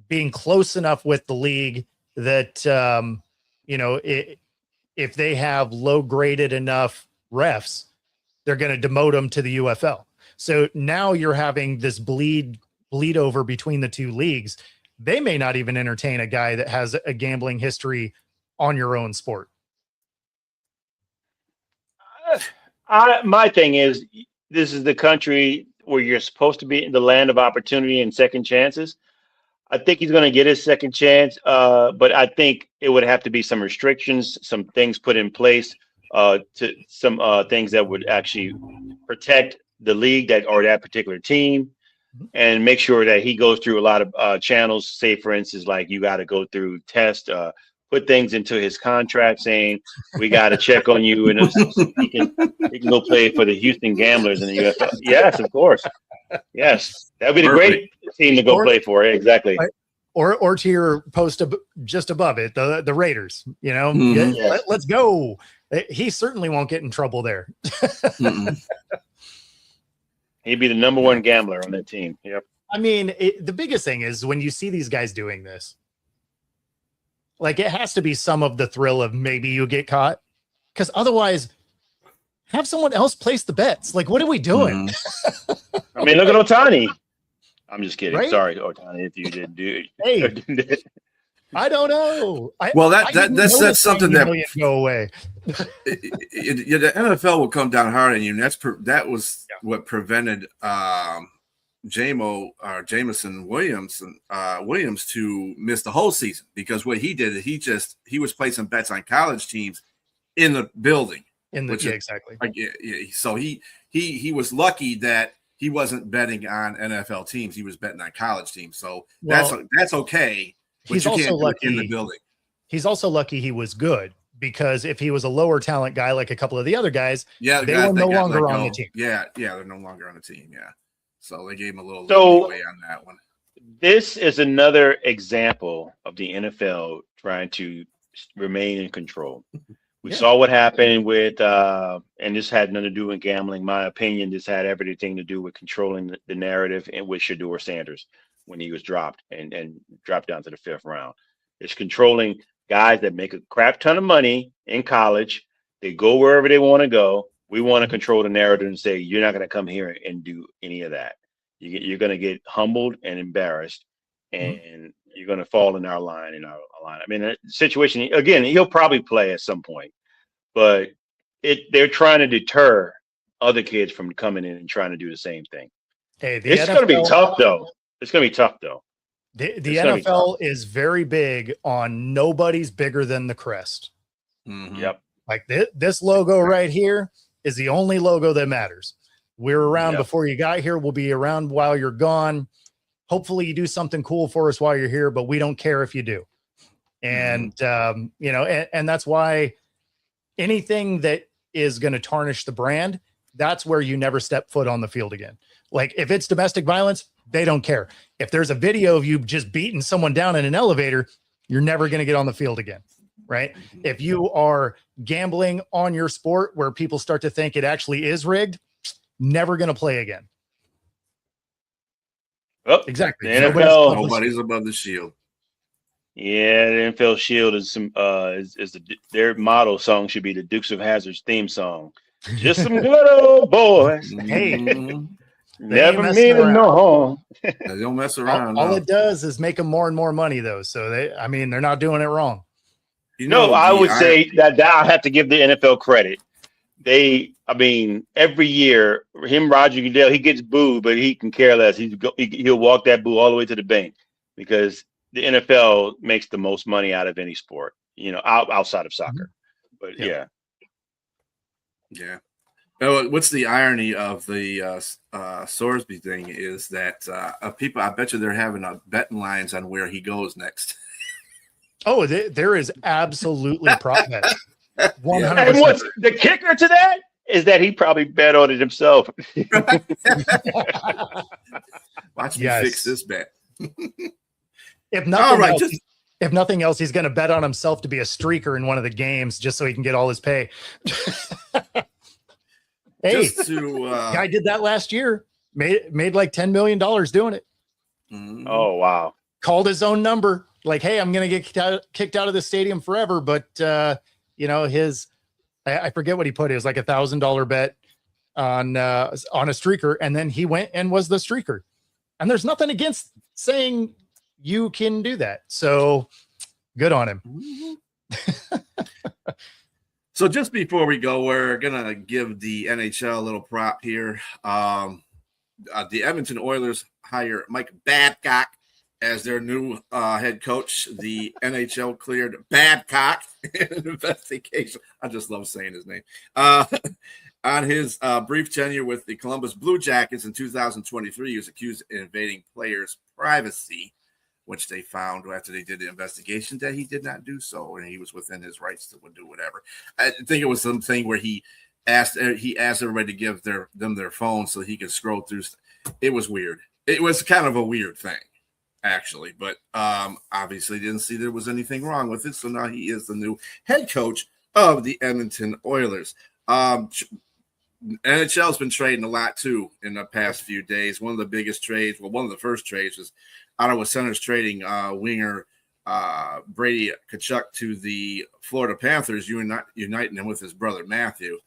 being close enough with the league that, if they have low graded enough refs, they're going to demote them to the UFL. So now you're having this bleed over between the 2 leagues. They may not even entertain a guy that has a gambling history on your own sport. My thing is, this is the country where you're supposed to be in the land of opportunity and second chances. I think he's going to get his second chance, but I think it would have to be some restrictions, some things put in place, to some things that would actually protect the league or that particular team, and make sure that he goes through a lot of channels. Say, for instance, like you got to go through test, put things into his contract saying we got to check on you, and he can go play for the Houston Gamblers in the UFL. Yes, of course. Yes, that would be the great team to go play for. Exactly. Or to your post just above it, the Raiders. Let's go. He certainly won't get in trouble there. He'd be the number 1 gambler on that team. Yep. I mean, the biggest thing is when you see these guys doing this, like it has to be some of the thrill of maybe you get caught, because otherwise, have someone else place the bets. Like, what are we doing? I mean, look at Ohtani. I'm just kidding. Right? Sorry, Ohtani, if you didn't do it. Hey, I don't know. That's something that go away. The NFL will come down hard on you. And that was what prevented Jameson Williams to miss the whole season, because what he did, he was placing bets on college teams in the building. Exactly. So he was lucky that he wasn't betting on NFL teams. He was betting on college teams. So that's okay. But he's also lucky in the building. He's also lucky he was good, because if he was a lower talent guy like a couple of the other guys, they were no longer on the team. Yeah, they're no longer on the team. Yeah. So they gave him a little leeway on that one. This is another example of the NFL trying to remain in control. We Yeah. saw what happened with, and this had nothing to do with gambling. My opinion, this had everything to do with controlling the narrative and with Shador Sanders when he was dropped and dropped down to the fifth round. It's controlling guys that make a crap ton of money in college. They go wherever they want to go. We want to control the narrative and say, you're not going to come here and do any of that. You're going to get humbled and embarrassed, and you're going to fall in our line. I mean, the situation again. He'll probably play at some point, but they're trying to deter other kids from coming in and trying to do the same thing. Hey, the It's going to be tough, though. It's going to be tough, though. The It's gonna be NFL is very big on nobody's bigger than the crest. Yep. Like this logo right here is the only logo that matters. We're around Yep. before you got here. We'll be around while you're gone. Hopefully you do something cool for us while you're here, but we don't care if you do. And, and that's why anything that is going to tarnish the brand, that's where you never step foot on the field again. Like if it's domestic violence, they don't care. If there's a video of you just beating someone down in an elevator, you're never going to get on the field again. Right. If you are gambling on your sport where people start to think it actually is rigged, never going to play again. Oh, Exactly. the NFL, Nobody's above the shield. yeah, the NFL Shield is their motto song should be the Dukes of Hazzard's theme song. Just some good old boys. Hey, Mhm. Never messing meaning around. no harm. They don't mess around. all no. it does is make them more and more money, though. So they're not doing it wrong. You No, know, I the would iron- say that I have to give the NFL credit. Every year, Roger Goodell, he gets booed, but he can care less. He'll walk that boo all the way to the bank because the NFL makes the most money out of any sport, outside of soccer. But Yeah. Yeah. Oh, what's the irony of the Sorsby thing is that people, I bet you they're having betting lines on where he goes next. Oh, there is absolutely prop bet. 100%. And what's the kicker to that is that he probably bet on it himself. Watch me Yes. fix this bet. If All nothing right, else, if nothing else, he's going to bet on himself to be a streaker in one of the games just so he can get all his pay. Hey, Just to guy did that last year. Made like $10 million doing it. Oh, wow. Called his own number. Like, hey, I'm going to get kicked out of the stadium forever. But, I forget what he put. It was like $1,000 bet on a streaker. And then he went and was the streaker. And there's nothing against saying you can do that. So good on him. So just before we go, we're gonna give the NHL a little prop here. The Edmonton Oilers hire Mike Babcock as their new head coach. The NHL cleared Babcock an investigation. I just love saying his name. On his brief tenure with the Columbus Blue Jackets in 2023, he was accused of invading players' privacy, which they found after they did the investigation that he did not do so, and he was within his rights to do whatever. I think it was something where he asked everybody to give them their phone so he could scroll through. It was weird. It was kind of a weird thing, actually, but obviously didn't see there was anything wrong with it. So now he is the new head coach of the Edmonton Oilers. NHL's been trading a lot too in the past few days. One of the biggest trades, one of the first trades was Ottawa Senators trading winger Brady Tkachuk to the Florida Panthers, uniting him with his brother Matthew.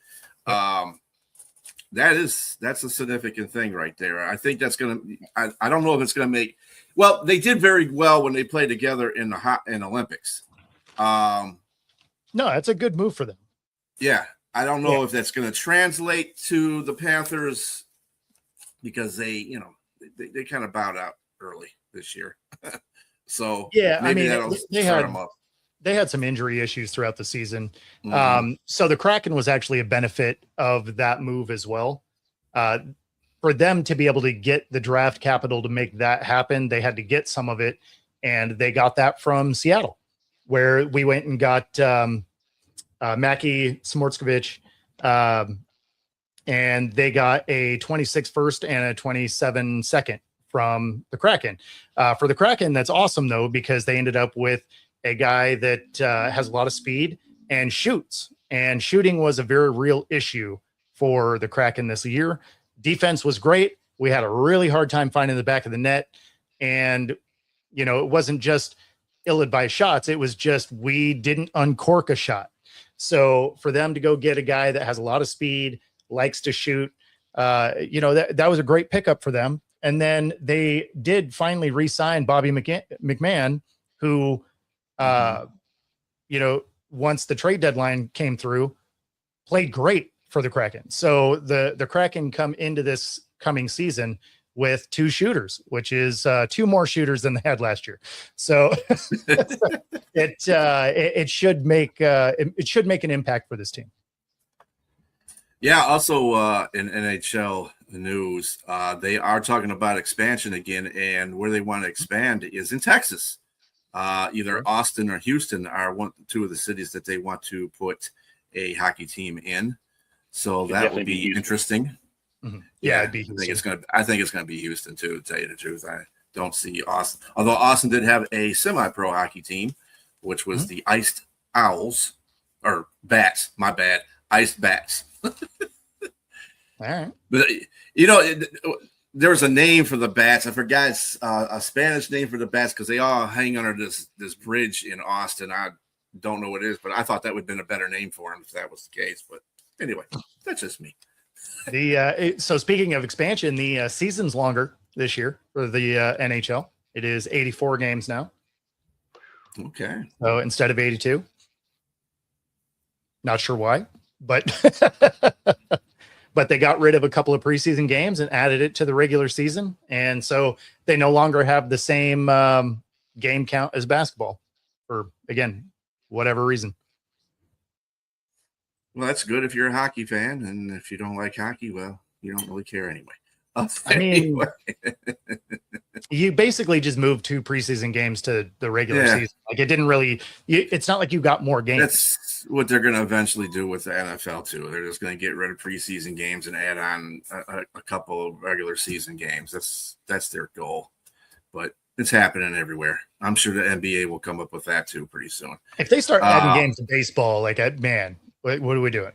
That's a significant thing right there. I think that's gonna. I don't know if it's gonna make. Well, they did very well when they played together in the Olympics. No, that's a good move for them. Yeah, I don't know if that's going to translate to the Panthers because they kind of bowed out early this year. So yeah, maybe I mean, they had some injury issues throughout the season. Mhm. So the Kraken was actually a benefit of that move as well. For them to be able to get the draft capital to make that happen, they had to get some of it, and they got that from Seattle, where we went and got Mackie Smortskovich, and they got a 26 first and a 27 second from the Kraken. For the Kraken, that's awesome, though, because they ended up with a guy that has a lot of speed and shoots. And shooting was a very real issue for the Kraken this year. Defense was great. We had a really hard time finding the back of the net. And, you know, it wasn't just ill-advised shots. It was just we didn't uncork a shot. So for them to go get a guy that has a lot of speed, likes to shoot, you know, that was a great pickup for them. And then they did finally re-sign Bobby McMahon, who, you know, once the trade deadline came through, played great for the Kraken. So the Kraken come into this coming season with 2 shooters, which is 2 more shooters than they had last year. So it should make an impact for this team. Yeah. Also, in NHL news, they are talking about expansion again, and where they want to expand is in Texas. Either Austin or Houston are 2 of the cities that they want to put a hockey team in. So that would be interesting. Mm-hmm. Yeah, it'd be I think it's gonna be Houston too, to tell you the truth. I don't see Austin. Although Austin did have a semi-pro hockey team, which was the Iced Owls or Bats. My bad, Iced Bats. All right. But you know, there was a name for the Bats. I forgot a Spanish name for the Bats because they all hang under this bridge in Austin. I don't know what it is, but I thought that would have been a better name for them if that was the case. But anyway, that's just me. So speaking of expansion, the season's longer this year for the NHL. It is 84 games now. Okay. So instead of 82. Not sure why, but but they got rid of a couple of preseason games and added it to the regular season. And so they no longer have the same game count as basketball for, again, whatever reason. Well, that's good if you're a hockey fan. And if you don't like hockey, well, you don't really care anyway. I mean, you basically just moved 2 preseason games to the regular season. Like it didn't really, it's not like you got more games. That's what they're going to eventually do with the NFL too. They're just going to get rid of preseason games and add on a couple of regular season games. That's their goal, but it's happening everywhere. I'm sure the NBA will come up with that too pretty soon. If they start adding games to baseball, like man, what are we doing?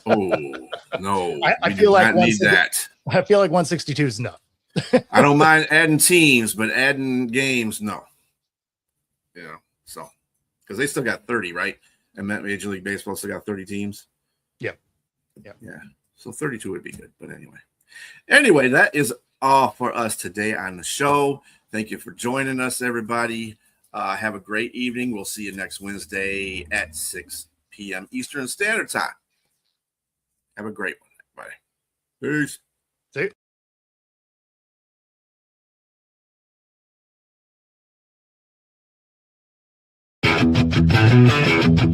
Oh no, I feel like need that. I feel like 162 is enough. I don't mind adding teams, but adding games, no. Yeah, so because they still got 30, right? And Major League Baseball still got 30 teams. Yep. Yeah. So 32 would be good, but anyway, that is all for us today on the show. Thank you for joining us, everybody. Have a great evening. We'll see you next Wednesday at 6 p.m. Eastern Standard Time. Have a great one, everybody. Peace. See you.